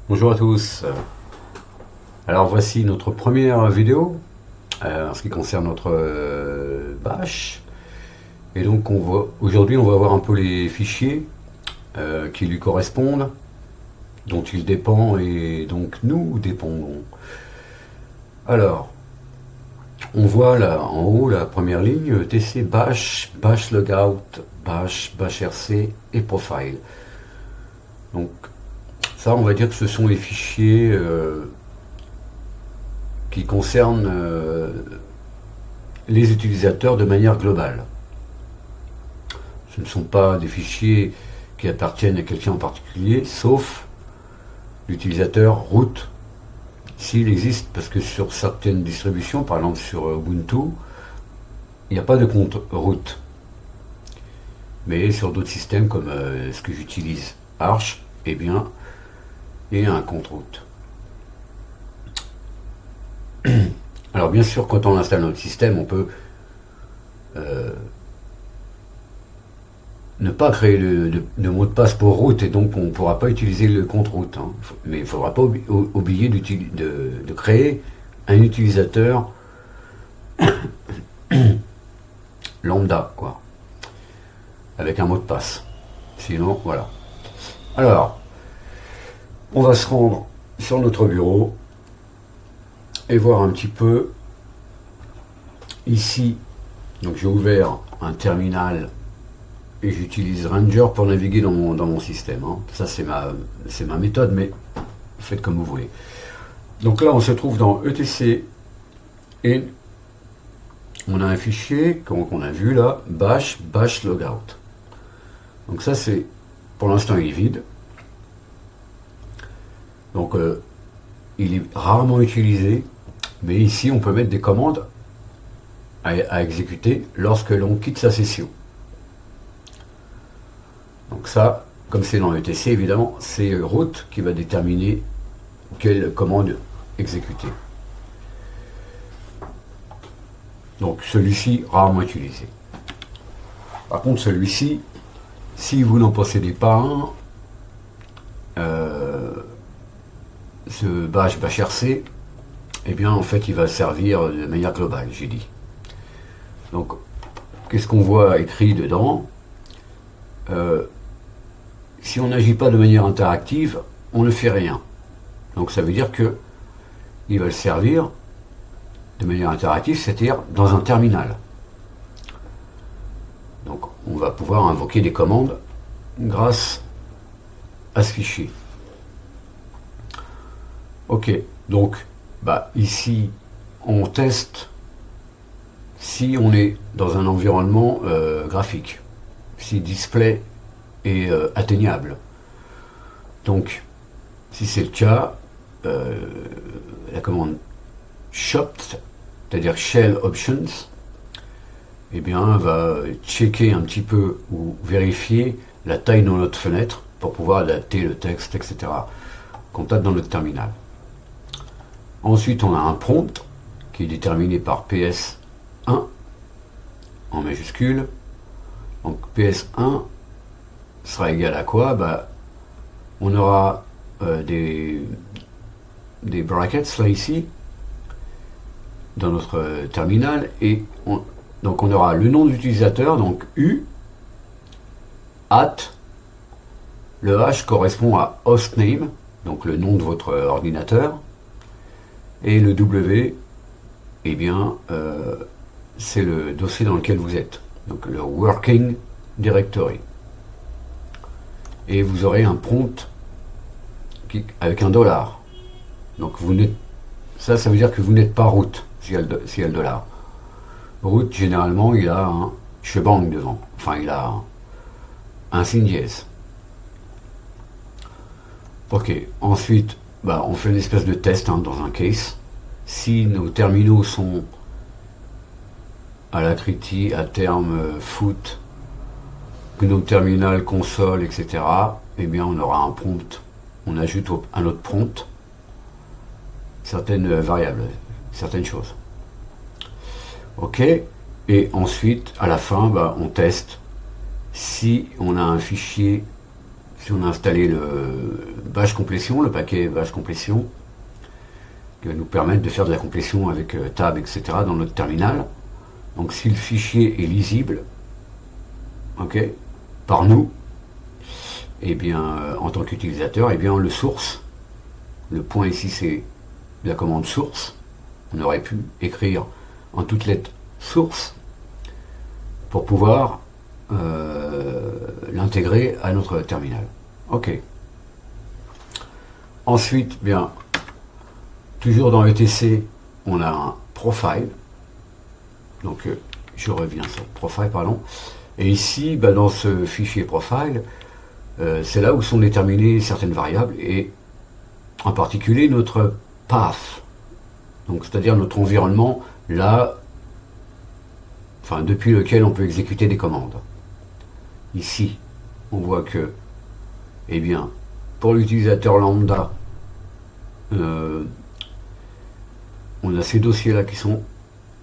Bonjour à tous. Alors voici notre première vidéo en ce qui concerne notre Bash. Et donc aujourd'hui on va voir un peu les fichiers qui lui correspondent, dont il dépend et donc nous dépendons. Alors on voit là en haut la première ligne tc bash, bash logout, bash, bash rc et profile. Donc ça on va dire que ce sont les fichiers qui concernent les utilisateurs de manière globale. Ce ne sont pas des fichiers qui appartiennent à quelqu'un en particulier, sauf l'utilisateur root, s'il existe, parce que sur certaines distributions, par exemple sur Ubuntu, il n'y a pas de compte root. Mais sur d'autres systèmes comme ce que j'utilise, Arch, eh bien, il y a un compte root. Alors bien sûr, quand on installe notre système, on peut ne pas créer de mot de passe pour root, et donc on ne pourra pas utiliser le compte root. Hein. Mais il ne faudra pas oublier de créer un utilisateur lambda, quoi, avec un mot de passe. Sinon, voilà. Alors, on va se rendre sur notre bureau et voir un petit peu ici. Donc j'ai ouvert un terminal et j'utilise Ranger pour naviguer dans mon système. Hein. Ça c'est ma méthode, mais faites comme vous voulez. Donc là on se trouve dans etc et on a un fichier qu'on a vu là, bash logout. Donc ça c'est, pour l'instant il est vide. Donc il est rarement utilisé, mais ici on peut mettre des commandes à exécuter lorsque l'on quitte sa session. Donc ça, comme c'est dans etc, évidemment, c'est root qui va déterminer quelle commande exécuter. Donc celui-ci, rarement utilisé. Par contre, celui-ci, si vous n'en possédez pas un, ce bash rc, eh bien en fait il va servir de manière globale, j'ai dit. Donc qu'est-ce qu'on voit écrit dedans? Si on n'agit pas de manière interactive, on ne fait rien. Donc ça veut dire que il va le servir de manière interactive, c'est-à-dire dans un terminal. Donc on va pouvoir invoquer des commandes grâce à ce fichier. Ok, donc ici on teste si on est dans un environnement graphique, si display est atteignable. Donc si c'est le cas, la commande shop, c'est-à-dire shell options, eh bien va checker un petit peu ou vérifier la taille de notre fenêtre pour pouvoir adapter le texte, etc. qu'on tape dans notre terminal. Ensuite on a un prompt qui est déterminé par PS1 en majuscule. Donc PS1 sera égal à quoi? On aura des brackets là ici dans notre terminal, et donc on aura le nom de l'utilisateur, donc U, at, le H correspond à hostname, donc le nom de votre ordinateur, et le W, eh bien c'est le dossier dans lequel vous êtes, donc le working directory. Et vous aurez un prompt avec un dollar. Donc ça veut dire que vous n'êtes pas root s'il y a le dollar. Root, généralement, il a un shebang devant. Enfin, il a un signe dièse. Ok, ensuite, on fait une espèce de test dans un case. Si nos terminaux sont alacrity, à terme, foot, GNOME terminal, console, etc., eh bien on aura un prompt. On ajoute un autre prompt certaines variables, certaines choses. Ok, et ensuite à la fin on teste si on a un fichier, si on a installé le bash complétion, le paquet bash complétion, qui va nous permettre de faire de la complétion avec tab, etc. dans notre terminal. Donc si le fichier est lisible, ok, par nous, et bien en tant qu'utilisateur, et bien on le source. Le point ici c'est la commande source. On aurait pu écrire en toutes lettres source pour pouvoir l'intégrer à notre terminal. Ok. Ensuite, bien, toujours dans ETC, on a un profile. Donc, je reviens sur profile, pardon. Et ici, bah, dans ce fichier profile, c'est là où sont déterminées certaines variables et en particulier notre path. Donc, c'est-à-dire notre environnement, là, enfin, depuis lequel on peut exécuter des commandes. Ici, on voit que, eh bien, pour l'utilisateur lambda, on a ces dossiers-là qui sont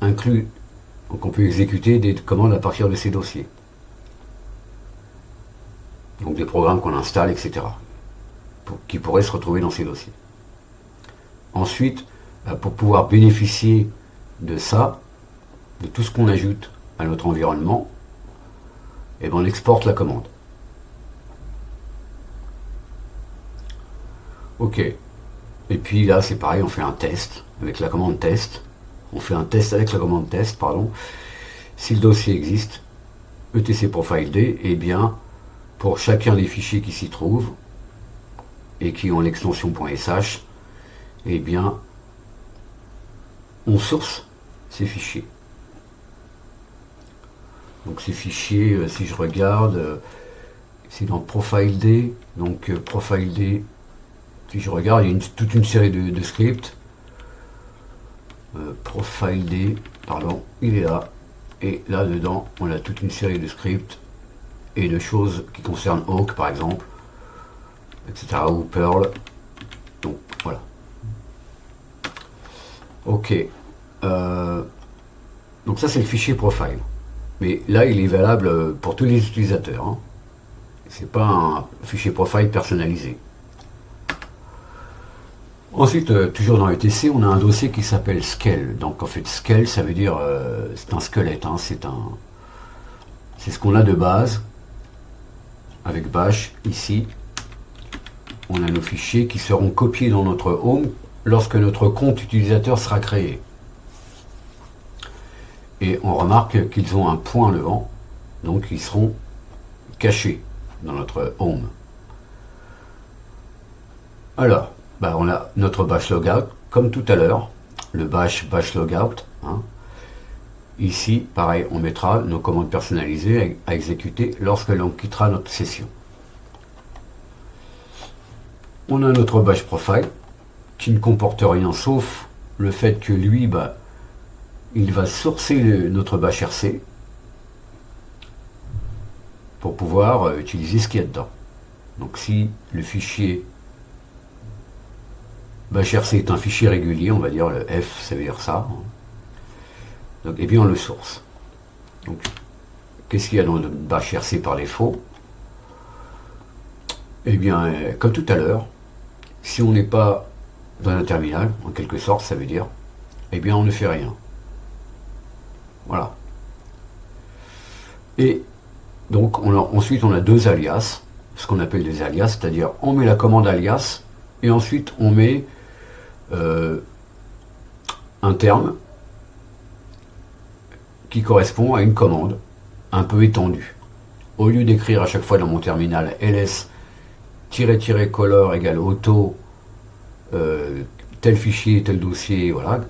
inclus. Donc on peut exécuter des commandes à partir de ces dossiers. Donc des programmes qu'on installe, etc. Qui pourraient se retrouver dans ces dossiers. Ensuite, pour pouvoir bénéficier de ça, de tout ce qu'on ajoute à notre environnement, et bien on exporte la commande. Ok. Et puis là, c'est pareil, on fait un test avec la commande test. On fait un test avec la commande test, pardon. Si le dossier existe, etc profile D, et bien pour chacun des fichiers qui s'y trouvent et qui ont l'extension .sh, et bien on source ces fichiers. Donc ces fichiers, si je regarde, c'est dans profile D. Donc profile D, si je regarde, il y a toute une série de scripts. Profile D, pardon, il est là. Et là dedans, on a toute une série de scripts et de choses qui concernent Awk par exemple, etc. ou Perl. Donc voilà. Ok. Donc ça c'est le fichier profile. Mais là il est valable pour tous les utilisateurs. Hein. C'est pas un fichier profile personnalisé. Ensuite, toujours dans ETC, on a un dossier qui s'appelle Scale. Donc en fait, Scale, ça veut dire, c'est un squelette, hein, c'est ce qu'on a de base. Avec Bash, ici, on a nos fichiers qui seront copiés dans notre Home lorsque notre compte utilisateur sera créé. Et on remarque qu'ils ont un point devant, donc ils seront cachés dans notre Home. Alors, bah on a notre bash logout, comme tout à l'heure, le bash logout. Hein. Ici, pareil, on mettra nos commandes personnalisées à exécuter lorsque l'on quittera notre session. On a notre bash profile, qui ne comporte rien sauf le fait que lui, bah, il va sourcer notre bash RC pour pouvoir utiliser ce qu'il y a dedans. Donc si le fichier bash RC est un fichier régulier, on va dire le F, ça veut dire ça. Donc, et bien on le source. Donc, qu'est-ce qu'il y a dans notre bash RC par défaut? Eh bien, comme tout à l'heure, si on n'est pas dans un terminal, en quelque sorte, ça veut dire, eh bien on ne fait rien. Voilà. Et donc, ensuite, on a deux alias, ce qu'on appelle des alias, c'est-à-dire on met la commande alias, et ensuite on met un terme qui correspond à une commande un peu étendue. Au lieu d'écrire à chaque fois dans mon terminal ls-color égale auto tel fichier, tel dossier, voilà,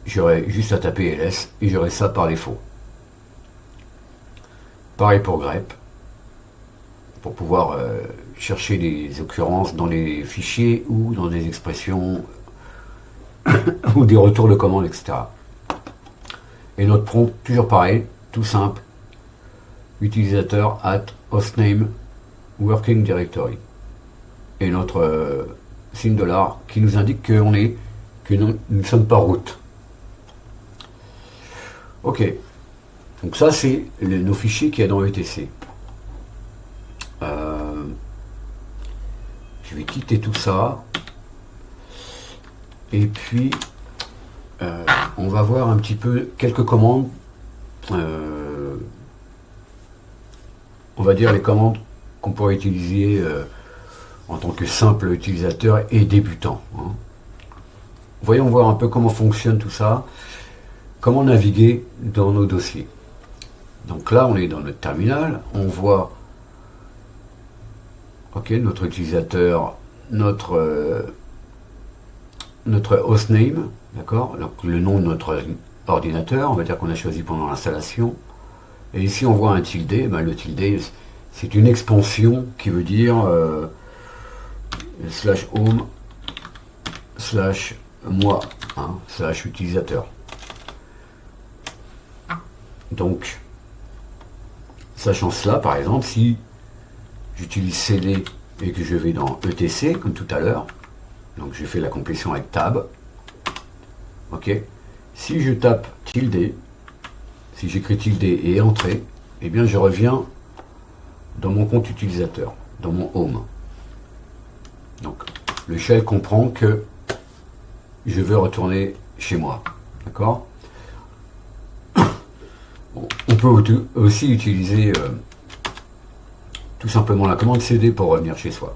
j'aurais juste à taper ls et j'aurais ça par défaut. Pareil pour grep, pour pouvoir chercher des occurrences dans les fichiers ou dans des expressions ou des retours de commandes, etc. Et notre prompt, toujours pareil, tout simple, utilisateur @hostname working directory. Et notre signe dollar qui nous indique que nous ne sommes pas root. Ok. Donc ça c'est nos fichiers qu'il y a dans ETC. Je vais quitter tout ça. Et puis, on va voir un petit peu quelques commandes. On va dire les commandes qu'on pourrait utiliser en tant que simple utilisateur et débutant. Hein. Voyons voir un peu comment fonctionne tout ça. Comment naviguer dans nos dossiers. Donc là, on est dans notre terminal. On voit notre utilisateur, notre hostname, d'accord, donc le nom de notre ordinateur, on va dire qu'on a choisi pendant l'installation. Et ici, on voit un tilde. Ben, le tilde, c'est une expansion qui veut dire /home /moi, hein, /utilisateur. Donc, sachant cela, par exemple, si j'utilise cd et que je vais dans etc, comme tout à l'heure, donc j'ai fait la complétion avec tab, ok, si je tape tilde, si j'écris tilde et entrée, eh bien je reviens dans mon compte utilisateur, dans mon home. Donc, le shell comprend que je veux retourner chez moi, d'accord. On peut aussi utiliser tout simplement la commande cd pour revenir chez soi,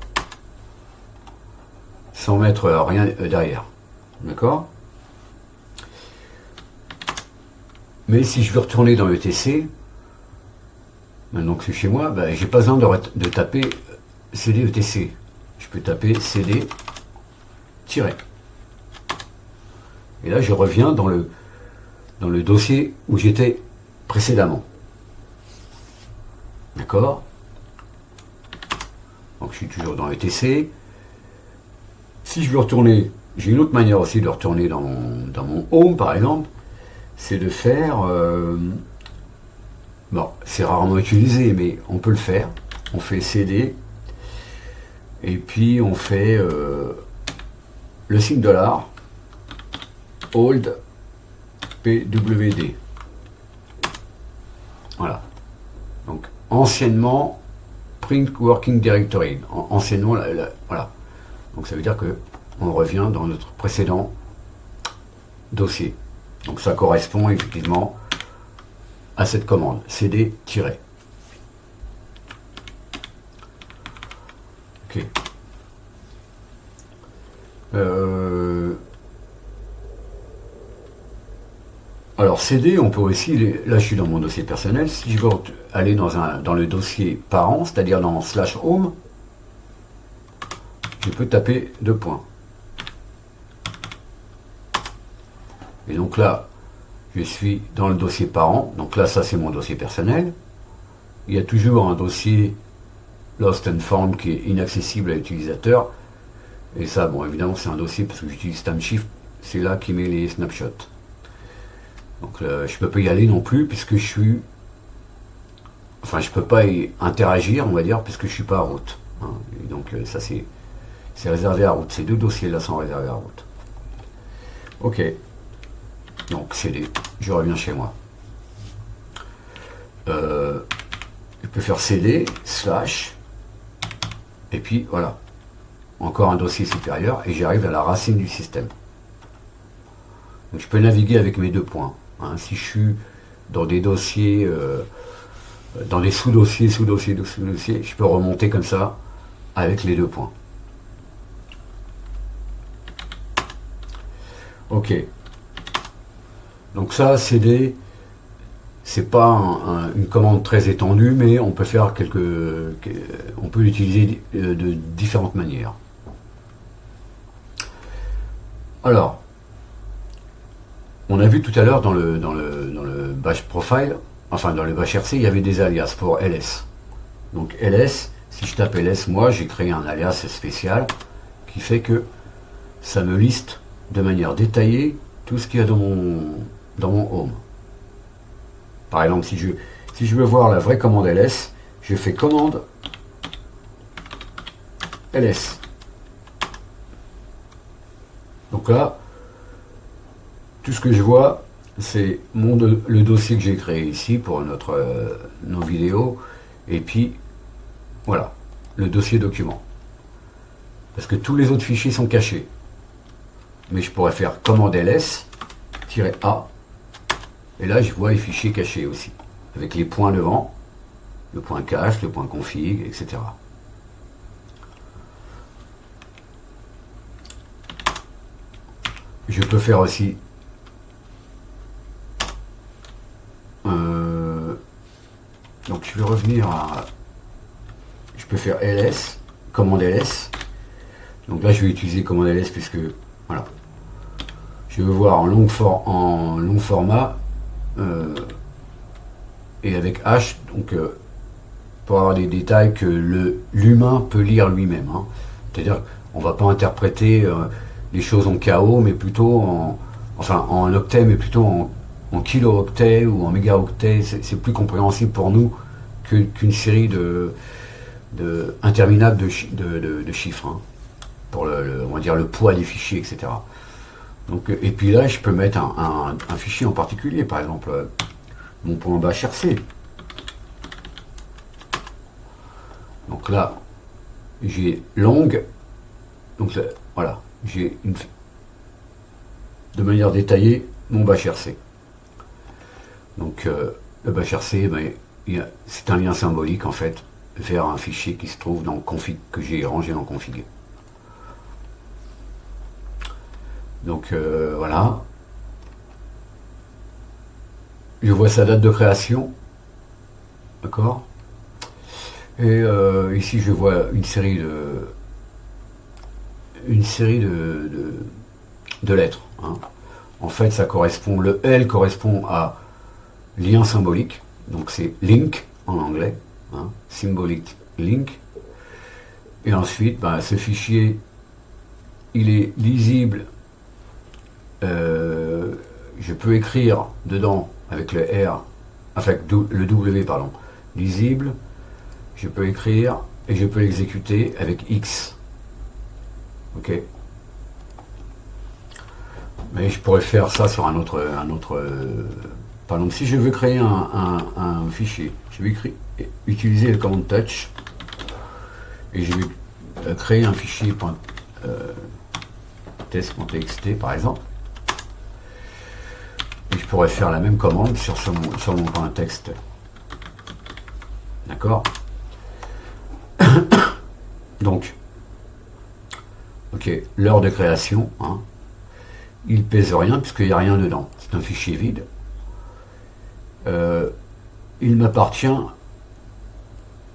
sans mettre rien derrière, d'accord. Mais si je veux retourner dans etc, maintenant que c'est chez moi, ben, j'ai pas besoin de taper cd etc. Je peux taper cd tiret. Et là, je reviens dans le dossier où j'étais précédemment. D'accord? Donc je suis toujours dans etc. Si je veux retourner, j'ai une autre manière aussi de retourner dans mon home, par exemple, c'est de faire... bon, c'est rarement utilisé, mais on peut le faire. On fait cd, et puis on fait le signe $, hold pwd. Voilà. Donc, anciennement, print working directory. Anciennement, voilà. Donc, ça veut dire que on revient dans notre précédent dossier. Donc, ça correspond effectivement à cette commande, cd-. Ok. Alors cd, on peut aussi, là je suis dans mon dossier personnel, si je veux aller dans le dossier parent, c'est-à-dire dans /home, je peux taper 2 points. Et donc là, je suis dans le dossier parent, donc là ça c'est mon dossier personnel. Il y a toujours un dossier Lost and Found qui est inaccessible à l'utilisateur. Et ça, bon évidemment c'est un dossier parce que j'utilise Timeshift, c'est là qui met les snapshots. Donc je ne peux pas y aller non plus puisque je suis... Enfin je ne peux pas y interagir on va dire puisque je ne suis pas à route. Hein. Et donc ça c'est réservé à route. Ces deux dossiers là sont réservés à route. Ok. Donc cd, je reviens chez moi. Je peux faire cd, / et puis voilà. Encore un dossier supérieur et j'arrive à la racine du système. Donc je peux naviguer avec mes 2 points. Hein, si je suis dans des dossiers, dans des sous-dossiers, je peux remonter comme ça avec les 2 points. Ok. Donc ça, cd, c'est pas une commande très étendue, mais on peut faire on peut l'utiliser de différentes manières. Alors, on a vu tout à l'heure dans le bash profile, enfin dans le bash RC, il y avait des alias pour ls. Donc ls, si je tape ls, moi j'ai créé un alias spécial qui fait que ça me liste de manière détaillée tout ce qu'il y a dans mon home. Par exemple, si je veux voir la vraie commande ls, je fais commande ls. Donc là, tout ce que je vois, c'est le dossier que j'ai créé ici pour nos vidéos, et puis voilà, le dossier document. parce que tous les autres fichiers sont cachés. Mais je pourrais faire commande ls-a, et là je vois les fichiers cachés aussi, avec les points devant, le point cache, le point config, etc. Je peux faire aussi donc je vais revenir à, je peux faire ls, commande ls, donc là je vais utiliser commande ls puisque voilà, je veux voir en long format et avec H, donc pour avoir des détails que l'humain peut lire lui-même, hein. C'est-à-dire on va pas interpréter les choses en KO, mais plutôt en octet, mais plutôt en kilo-octet ou en mégaoctet. C'est plus compréhensible pour nous qu'une série interminable de chiffres, hein, pour on va dire le poids des fichiers, etc. Donc, et puis là, je peux mettre un fichier en particulier, par exemple mon point .hrc. Donc là, j'ai longue, donc là, voilà, j'ai de manière détaillée mon .hrc. Donc le .hrc, ben, c'est un lien symbolique en fait vers un fichier qui se trouve dans config, que j'ai rangé dans config. Donc voilà. Je vois sa date de création. D'accord. Et ici je vois une série de lettres, hein. En fait ça correspond, le L correspond à lien symbolique, donc c'est link en anglais, hein, symbolic link. Et ensuite ben, ce fichier il est lisible, je peux écrire dedans avec le R, avec le W, pardon, lisible, je peux écrire et je peux l'exécuter avec X. Ok. Mais je pourrais faire ça sur un autre par exemple, si je veux créer un fichier, je vais utiliser le command touch et je vais créer un fichier test.txt par exemple. Et je pourrais faire la même commande sur mon point texte. D'accord. Donc, ok, l'heure de création, hein, il pèse rien puisqu'il n'y a rien dedans. C'est un fichier vide. Il m'appartient,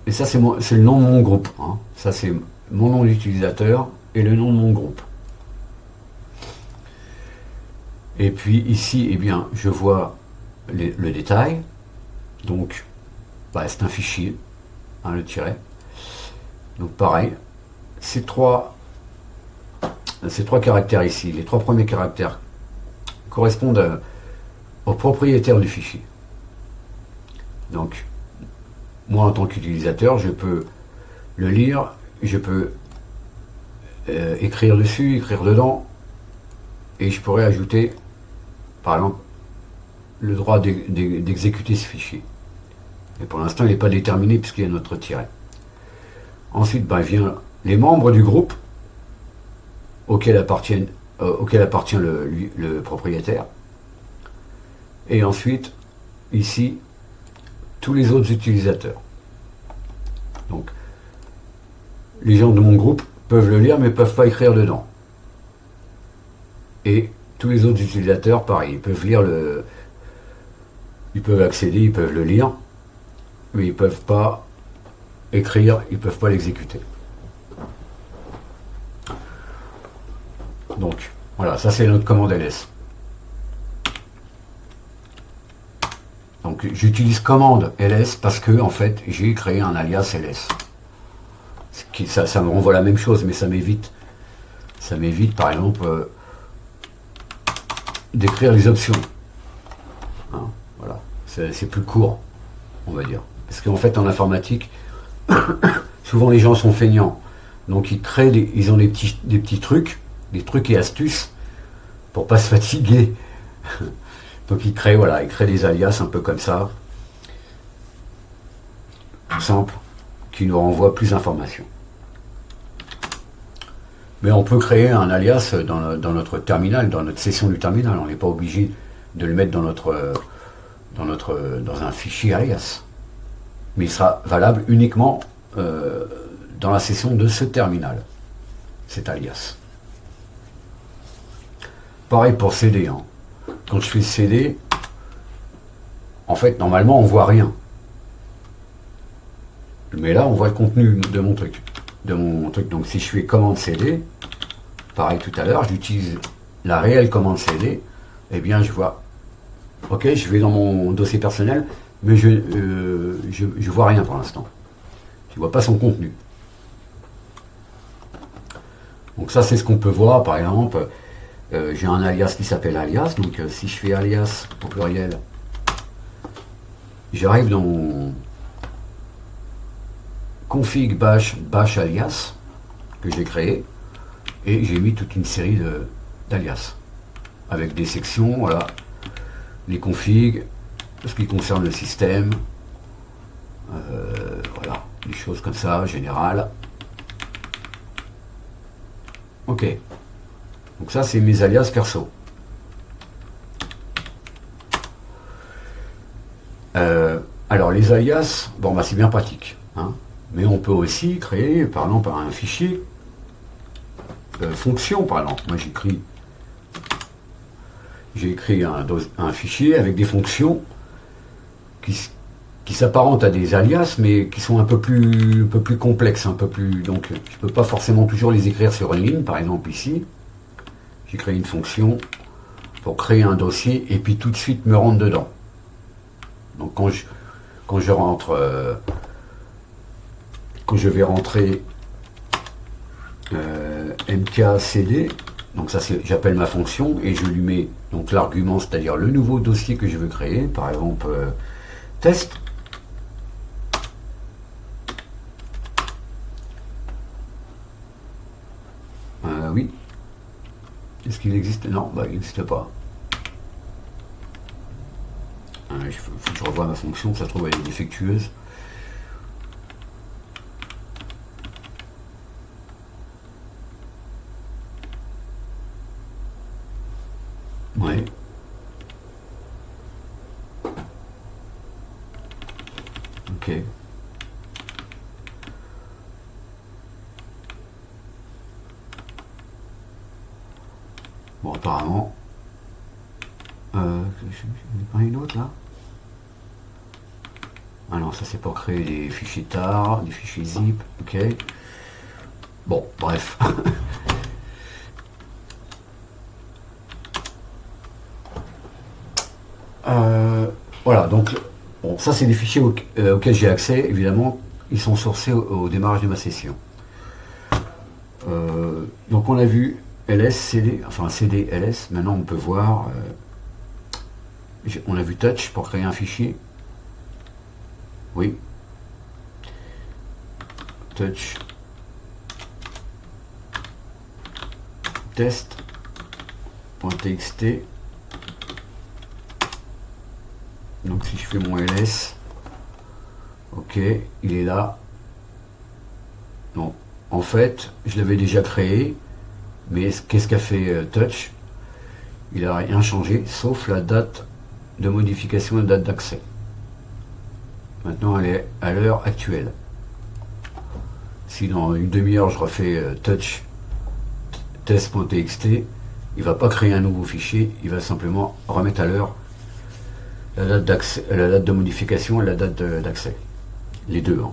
et ça c'est le nom de mon groupe, hein. Ça c'est mon nom d'utilisateur et le nom de mon groupe. Et puis ici, eh bien, je vois le détail. Donc, bah, c'est un fichier, hein, le tiret. Donc pareil, ces trois caractères ici, les trois premiers caractères correspondent au propriétaire du fichier. Donc, moi en tant qu'utilisateur, je peux le lire, je peux écrire dessus, écrire dedans, et je pourrais ajouter, par exemple, le droit d'exécuter ce fichier. Et pour l'instant, il n'est pas déterminé puisqu'il y a notre tiret. Ensuite, ben, vient les membres du groupe auquel appartient le propriétaire. Et ensuite, ici, tous les autres utilisateurs. Donc, les gens de mon groupe peuvent le lire mais ne peuvent pas écrire dedans. Et tous les autres utilisateurs, pareil, ils peuvent lire ils peuvent accéder, ils peuvent le lire, mais ils ne peuvent pas écrire, ils ne peuvent pas l'exécuter. Donc, voilà, ça c'est notre commande ls. Donc, j'utilise commande ls parce que, en fait, j'ai créé un alias ls. Ça me renvoie la même chose, mais ça m'évite, par exemple, d'écrire les options. Hein, voilà, c'est plus court, on va dire. Parce qu'en fait, en informatique, souvent les gens sont feignants. Donc ils ont des petits trucs, des trucs et astuces pour pas se fatiguer. Donc ils créent des alias un peu comme ça, tout simple, qui nous renvoient plus d'informations. Mais on peut créer un alias dans notre terminal, dans notre session du terminal. On n'est pas obligé de le mettre dans un fichier alias. Mais il sera valable uniquement dans la session de ce terminal, cet alias. Pareil pour CD. Hein. Quand je fais CD, en fait, normalement, on voit rien. Mais là, on voit le contenu de mon truc. Donc, si je fais commande CD, pareil tout à l'heure, j'utilise la réelle commande CD, eh bien, je vois, ok, je vais dans mon dossier personnel, mais je vois rien pour l'instant. Je vois pas son contenu. Donc ça, c'est ce qu'on peut voir, par exemple, j'ai un alias qui s'appelle alias, donc si je fais alias au pluriel, j'arrive dans mon config bash alias que j'ai créé et j'ai mis toute une série d'alias avec des sections, voilà, les configs, ce qui concerne le système, voilà, des choses comme ça, générales. Ok, donc ça c'est mes alias perso. Alors les alias, bon bah c'est bien pratique, hein, mais on peut aussi créer par exemple un fichier fonction par exemple. Moi j'ai écrit un fichier avec des fonctions qui s'apparentent à des alias mais qui sont un peu plus complexes, donc je peux pas forcément toujours les écrire sur une ligne. Par exemple ici j'ai créé une fonction pour créer un dossier et puis tout de suite me rendre dedans. Donc quand je vais rentrer mkcd, donc ça j'appelle ma fonction et je lui mets donc l'argument, c'est-à-dire le nouveau dossier que je veux créer, par exemple test. Oui. Est-ce qu'il existe? Non, bah, il n'existe pas. Il faut que je revoie ma fonction, ça se trouve elle est défectueuse. Ouais. Ok. Bon, apparemment. Je n'ai pas une autre là? Ah non, ça c'est pour créer des fichiers tar, des fichiers zip, ok. Bon, bref. Voilà, donc bon, ça c'est des fichiers auxquels j'ai accès, évidemment, ils sont sourcés au démarrage de ma session. Donc on a vu ls, cd, enfin cd, ls, maintenant on peut voir, on a vu touch pour créer un fichier, oui, touch, test.txt. Donc si je fais mon ls, ok, il est là. Donc en fait, je l'avais déjà créé, mais qu'est-ce qu'a fait touch? Il n'a rien changé, sauf la date de modification et la date d'accès. Maintenant, elle est à l'heure actuelle. Si dans une demi-heure, je refais touch test.txt, il ne va pas créer un nouveau fichier, il va simplement remettre à l'heure la date de modification et la date d'accès. Les deux. Hein.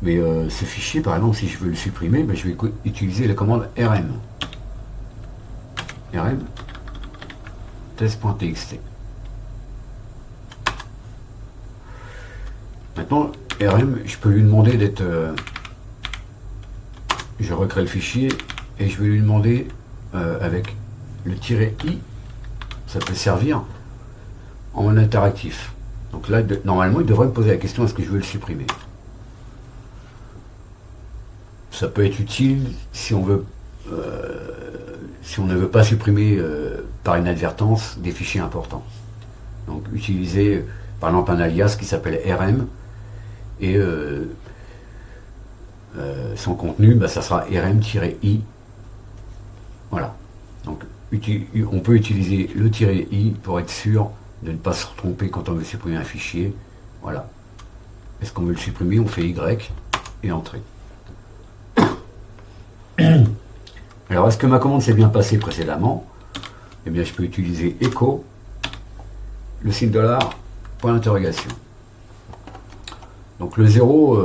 Mais ce fichier, par exemple, si je veux le supprimer, ben, je vais utiliser la commande rm. rm test.txt. Maintenant, rm, je peux lui demander d'être... je recrée le fichier et je vais lui demander avec le -i, ça peut servir en interactif. Donc là, normalement, il devrait me poser la question, est-ce que je veux le supprimer? Ça peut être utile si on veut, si on ne veut pas supprimer par inadvertance des fichiers importants. Donc utiliser par exemple un alias qui s'appelle rm et son contenu, bah, ça sera rm-i. Voilà. Donc on peut utiliser le "-i" pour être sûr de ne pas se tromper quand on veut supprimer un fichier. Voilà. Est-ce qu'on veut le supprimer? On fait Y et entrée. Alors, est-ce que ma commande s'est bien passée précédemment? Eh bien, je peux utiliser echo, le signe $, point d'interrogation. Donc le 0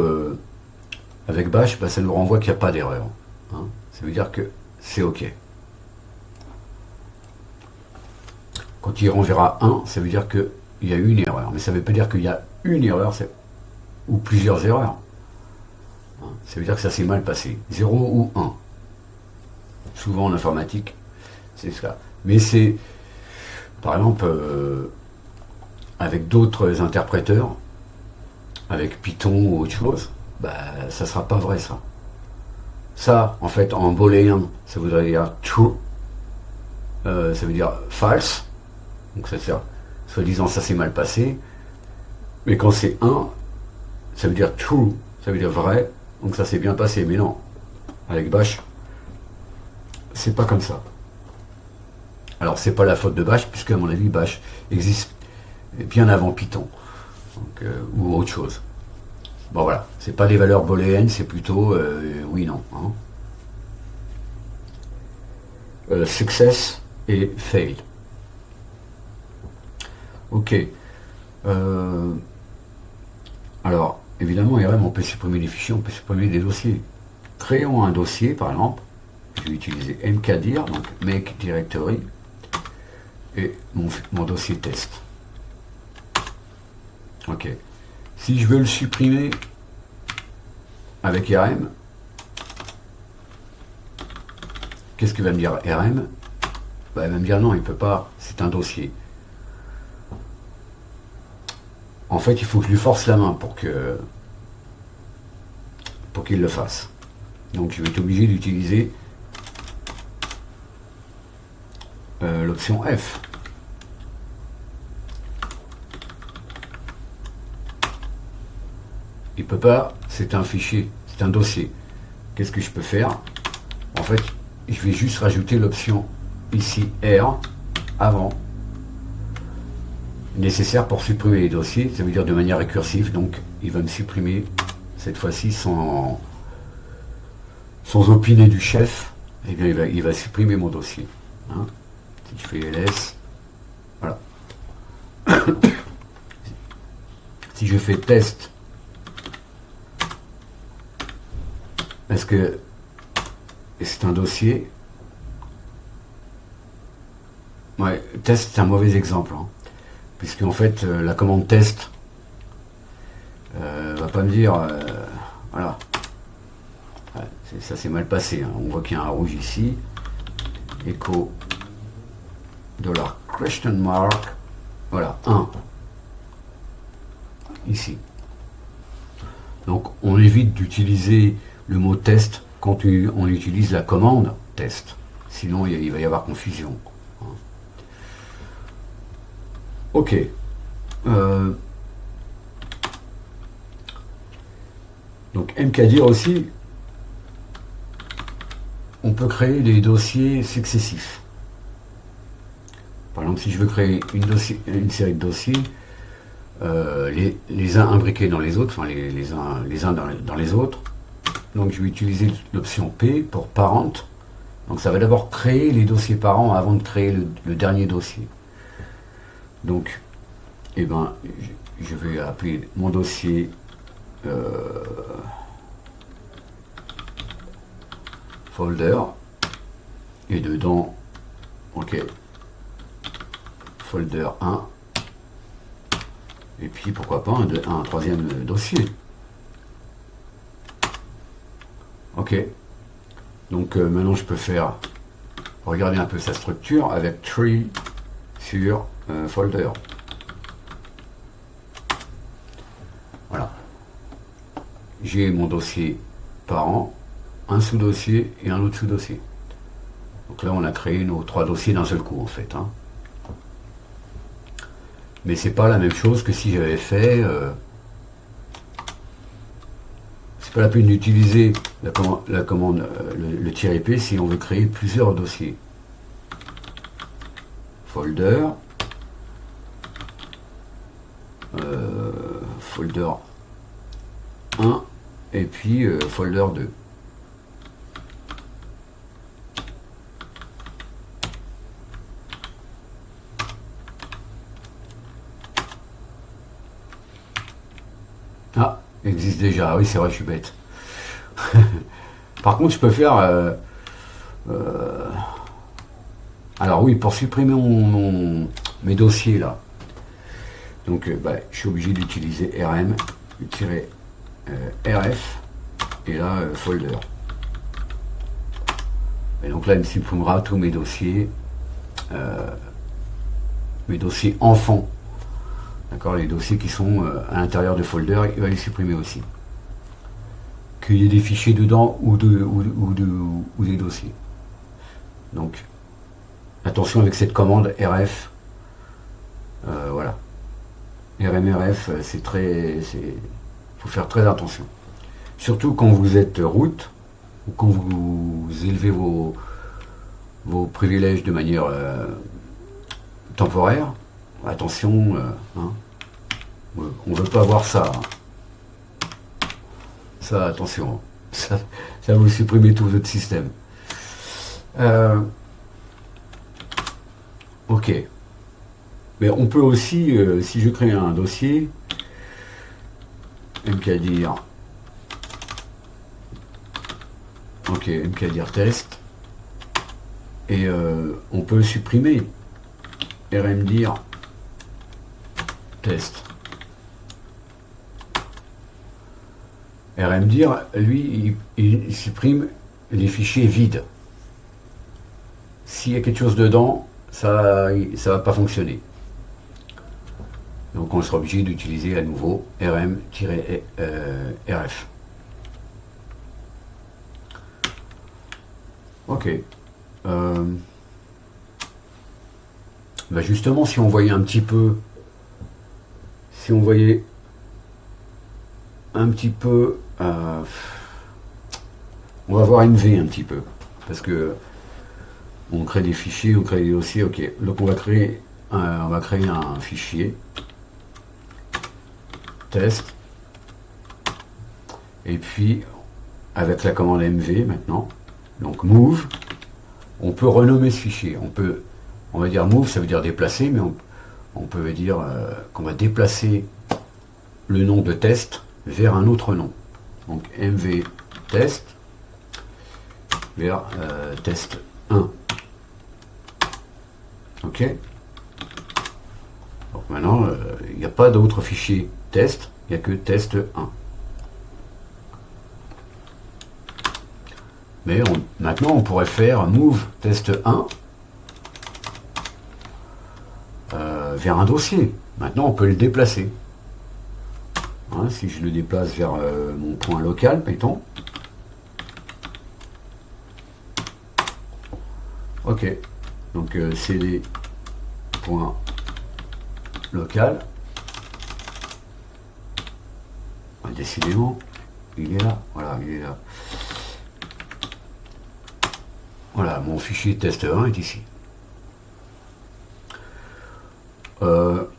avec bash, bah, ça nous renvoie qu'il n'y a pas d'erreur. Hein. Ça veut dire que c'est OK. Quand il renverra 1, ça veut dire qu'il y a une erreur. Mais ça ne veut pas dire qu'il y a une erreur ou plusieurs erreurs. Hein. Ça veut dire que ça s'est mal passé. 0 ou 1. Souvent en informatique, c'est ça. Mais c'est, par exemple, avec d'autres interpréteurs, avec Python ou autre chose, bah, ça sera pas vrai ça. Ça, en fait, en booléen, ça voudrait dire true, ça veut dire false, donc ça sert, soi-disant ça s'est mal passé, mais quand c'est 1, ça veut dire true, ça veut dire vrai, donc ça s'est bien passé, mais non. Avec bash, c'est pas comme ça. Alors c'est pas la faute de bash, puisque à mon avis bash existe bien avant Python, donc, ou autre chose. Bon voilà, c'est pas des valeurs booléennes, c'est plutôt oui non. Hein. Success et fail. Ok. Alors évidemment RM, on peut supprimer des fichiers, on peut supprimer des dossiers. Créons un dossier par exemple. Je vais utiliser mkdir, donc make directory, et mon dossier test. Ok. Si je veux le supprimer avec RM, qu'est-ce que va me dire RM? Bah, il va me dire non, il ne peut pas, c'est un dossier. En fait, il faut que je lui force la main pour qu'il le fasse. Donc je vais être obligé d'utiliser l'option F. Il peut pas, c'est un fichier, c'est un dossier. Qu'est-ce que je peux faire? En fait, je vais juste rajouter l'option ici R avant, nécessaire pour supprimer les dossiers, ça veut dire de manière récursive, donc il va me supprimer cette fois-ci sans opiner du chef, et bien il va supprimer mon dossier. Hein. Si je fais ls, voilà. Si je fais test, est-ce que c'est un dossier? Ouais, test c'est un mauvais exemple, hein, puisque en fait la commande test va pas me dire voilà, ouais, ça s'est mal passé, hein. On voit qu'il y a un rouge ici, echo $question mark, voilà, 1 ici. Donc on évite d'utiliser le mot test quand on utilise la commande test, sinon il va y avoir confusion. Ok. Donc mkdir aussi, on peut créer des dossiers successifs. Par exemple, si je veux créer une série de dossiers, les uns imbriqués dans les autres, enfin les uns dans les autres, donc je vais utiliser l'option P pour parent. Donc ça va d'abord créer les dossiers parents avant de créer le dernier dossier. Donc, eh ben, je vais appeler mon dossier folder, et dedans, ok, folder 1, et puis pourquoi pas un troisième dossier. Ok, donc maintenant je peux faire, regarder un peu sa structure avec tree sur folder. Voilà. J'ai mon dossier parent, un sous-dossier et un autre sous-dossier. Donc là on a créé nos 3 dossiers d'un seul coup en fait. Hein. Mais c'est pas la même chose que si j'avais fait c'est pas la peine d'utiliser la commande le -p si on veut créer plusieurs dossiers. Folder, folder 1 et puis folder 2. Ah, existe déjà. Ah oui, c'est vrai, je suis bête. Par contre, je peux faire... alors oui, pour supprimer mes dossiers là, donc je suis obligé d'utiliser rm-rf et là folder. Et donc là, il me supprimera tous mes dossiers enfants. D'accord, les dossiers qui sont à l'intérieur de folder, il va les supprimer aussi. Qu'il y ait des fichiers dedans ou des dossiers. Donc, attention avec cette commande rf. Voilà. rmrf, c'est très... Il faut faire très attention. Surtout quand vous êtes root, ou quand vous élevez vos privilèges de manière temporaire. Attention, hein. On ne veut pas avoir ça. Ça, attention. Ça va vous supprimer tout votre système. Ok. Mais on peut aussi, si je crée un dossier, mkdir. Ok, mkdir test. Et on peut supprimer rmdir test. rmdir, lui, il supprime les fichiers vides. S'il y a quelque chose dedans, ça va pas fonctionner. Donc on sera obligé d'utiliser à nouveau rm-rf. Ok. Justement, si on voyait un petit peu, on va voir MV un petit peu, parce que on crée des fichiers, on crée des dossiers. Ok, donc on va créer un fichier test, et puis avec la commande MV maintenant, donc move, on peut renommer ce fichier. On va dire move, ça veut dire déplacer, mais on peut dire qu'on va déplacer le nom de test vers un autre nom. Donc mv test vers test 1. Ok. Donc maintenant, il n'y a pas d'autre fichier test, il n'y a que test 1. Mais maintenant, on pourrait faire move test 1 vers un dossier. Maintenant, on peut le déplacer. Hein, si je le déplace vers mon point local, mettons. Ok. Donc, cd point local. Décidément, il est là. Voilà, il est là. Voilà, mon fichier test 1 est ici.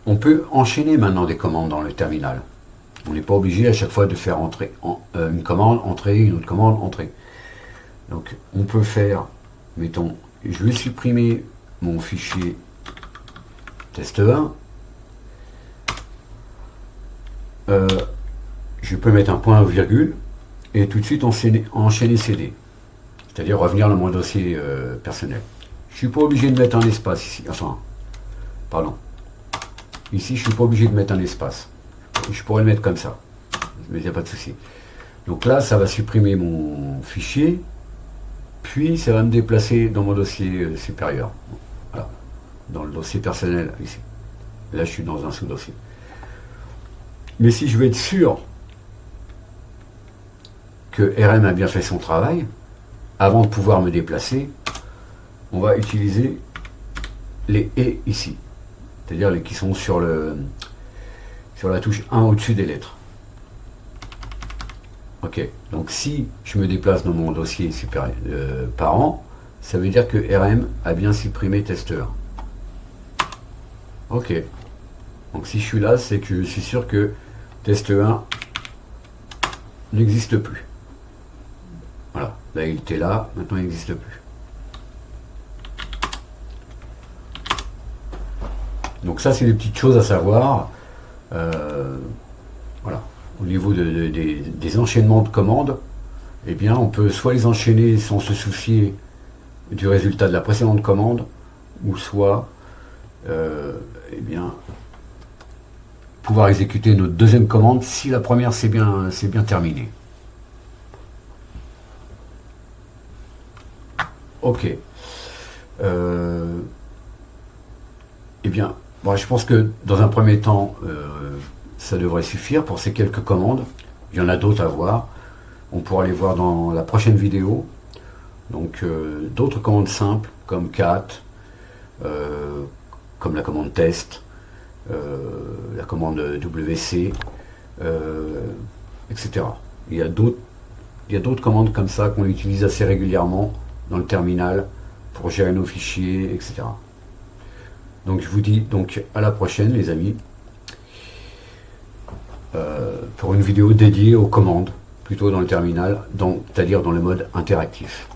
On peut enchaîner maintenant des commandes dans le terminal. On n'est pas obligé à chaque fois de faire entrer une commande, entrée, une autre commande, entrée. Donc on peut faire, mettons, je vais supprimer mon fichier test 1. Je peux mettre un point virgule et tout de suite enchaîner CD. C'est-à-dire revenir dans mon dossier personnel. Je ne suis pas obligé de mettre un espace ici. Enfin, pardon. Ici, je ne suis pas obligé de mettre un espace. Je pourrais le mettre comme ça. Mais il n'y a pas de souci. Donc là, ça va supprimer mon fichier. Puis, ça va me déplacer dans mon dossier supérieur. Voilà. Dans le dossier personnel, ici. Là, je suis dans un sous-dossier. Mais si je veux être sûr que RM a bien fait son travail, avant de pouvoir me déplacer, on va utiliser les « et » ici. C'est-à-dire les qui sont sur la touche 1 au-dessus des lettres. Ok, donc si je me déplace dans mon dossier parent, ça veut dire que RM a bien supprimé test 1. Ok, donc si je suis là, c'est que je suis sûr que test 1 n'existe plus. Voilà, là il était là, maintenant il n'existe plus. Donc ça, c'est des petites choses à savoir. Voilà. Au niveau des enchaînements de commandes, eh bien, on peut soit les enchaîner sans se soucier du résultat de la précédente commande, ou soit, eh bien, pouvoir exécuter notre deuxième commande si la première c'est bien terminé. Ok. Eh bien, bon, je pense que dans un premier temps, ça devrait suffire pour ces quelques commandes. Il y en a d'autres à voir. On pourra les voir dans la prochaine vidéo. Donc d'autres commandes simples comme cat, comme la commande test, la commande WC, etc. Il y a d'autres commandes comme ça qu'on utilise assez régulièrement dans le terminal pour gérer nos fichiers, etc. Donc je vous dis donc à la prochaine les amis, pour une vidéo dédiée aux commandes, plutôt dans le terminal, c'est-à-dire dans le mode interactif.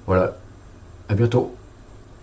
Voilà, à bientôt.